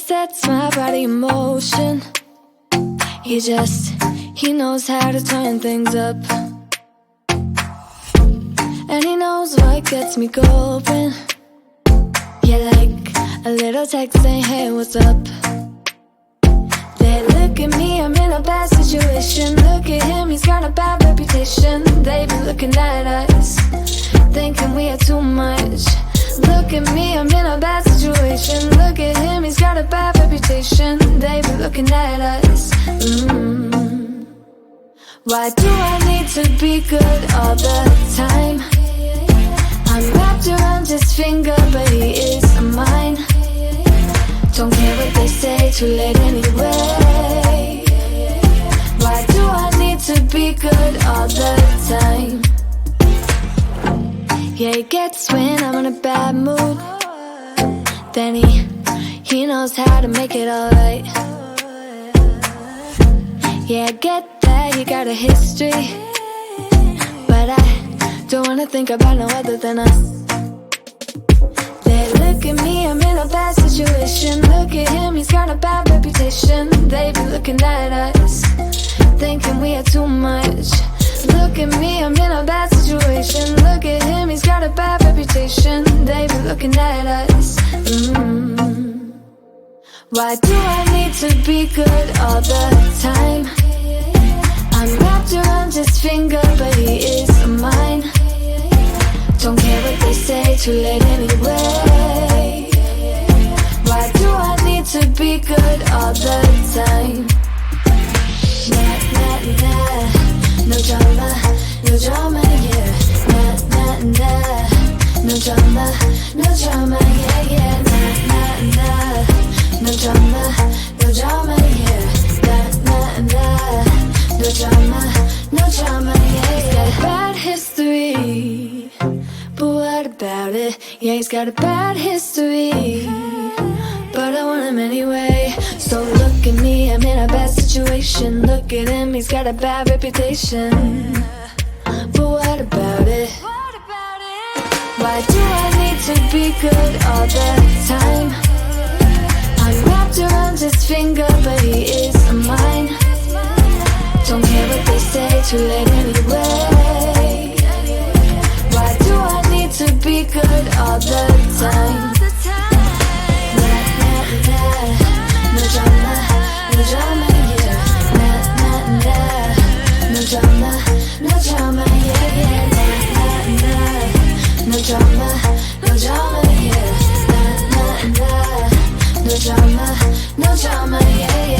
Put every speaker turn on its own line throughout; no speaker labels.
sets my body in motion. He knows how to turn things up. And he knows what gets me going. Yeah, like a little text saying, hey, what's up? They look at me, I'm in a bad situation. Look at him, he's got a bad reputation. They be looking at us, thinking we are too much. Look at me, I'm in a bad situation. Look at him, he's got a bad reputation. They be looking at us. Why do I need to be good all the time? I'm wrapped around his finger, but he is mine. Don't care what they say, too late anyway. Why do I need to be good all the time? Yeah, he gets when I'm in a bad mood. Then he knows how to make it alright. Yeah, I get that he got a history, but I don't wanna think about no other than us. They look at me, I'm in a bad situation. Look at him, he's got a bad reputation. They be looking at us, thinking we are too much. Look at me, I'm in a bad situation. Look at him, he's got a bad reputation. They be looking at us. Why do I need to be good all the time? I'm wrapped around his finger, but he is mine. Don't care what they say, too late anyway. Why do I need to be good all the time? Nah, nah, nah, no drama, yeah. Nah, nah, nah, no drama, yeah. Nah, nah, nah, no drama, yeah. Nah, nah, nah, no drama, yeah. He's got a bad history, but what about it? Yeah, he's got a bad history, but I want him anyway. So look at me, I'm in a bad situation. Look at him, he's got a bad reputation, but what about it? Why do I need to be good all the time? I'm wrapped around his finger, but he is mine. Don't care what they say, too late anyway. Why do I need to be good all the time? Nah, nah, nah, no drama, yeah. Nah, nah, nah, no drama, yeah. Nah, nah, nah, no drama, yeah. Nah, nah, nah, no drama, yeah.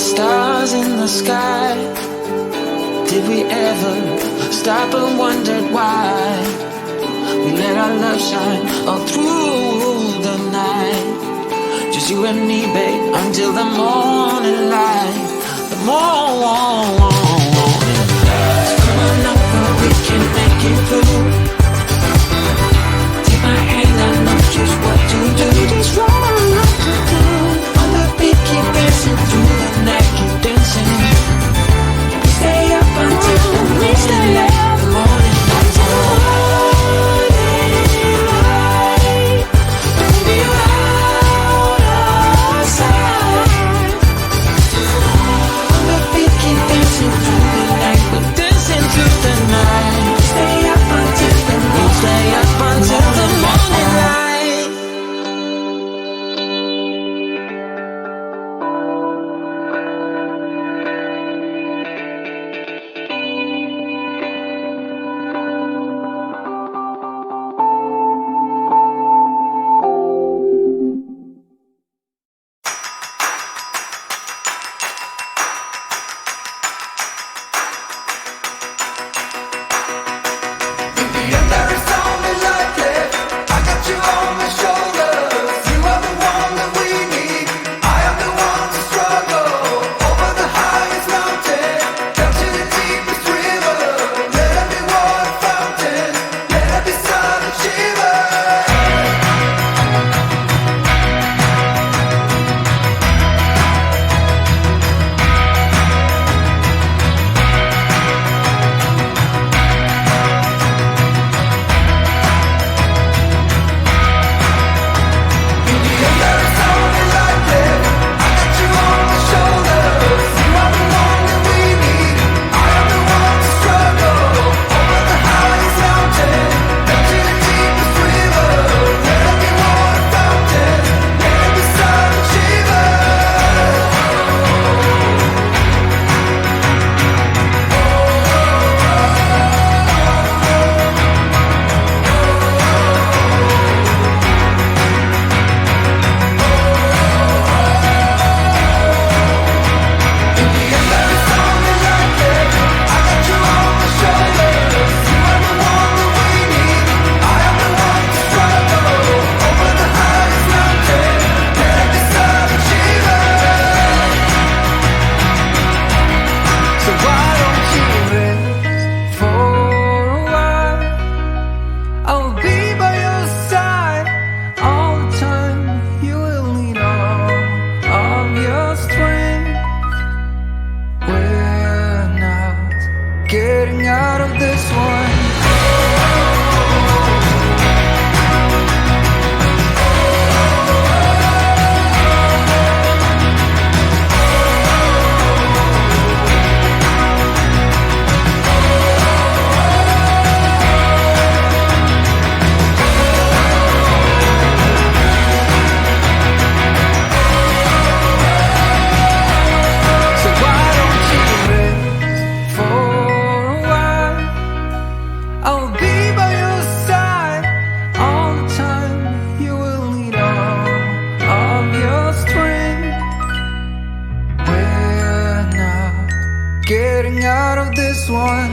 stars in the sky. Did we ever stop and wondered why we let our love shine all through the night? Just you and me, babe, until the morning light. The morning light. So come on over, we can make it through. Take my hand, I know just what to do. Just what I love to do. On the beat, keep dancing through the night, keep dancing. We stay up until the morning light. The morning light. The morning light. Baby, out of sight. On the beat, keep dancing through the night. We're dancing through the night. Stay up until the morning. Stay up until the morning light. Getting out of this one.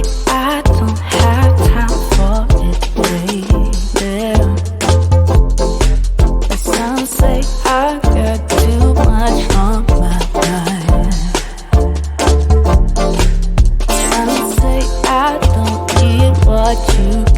say I don't have time for it, baby. Some say I got too much on my mind. Some say I don't need what you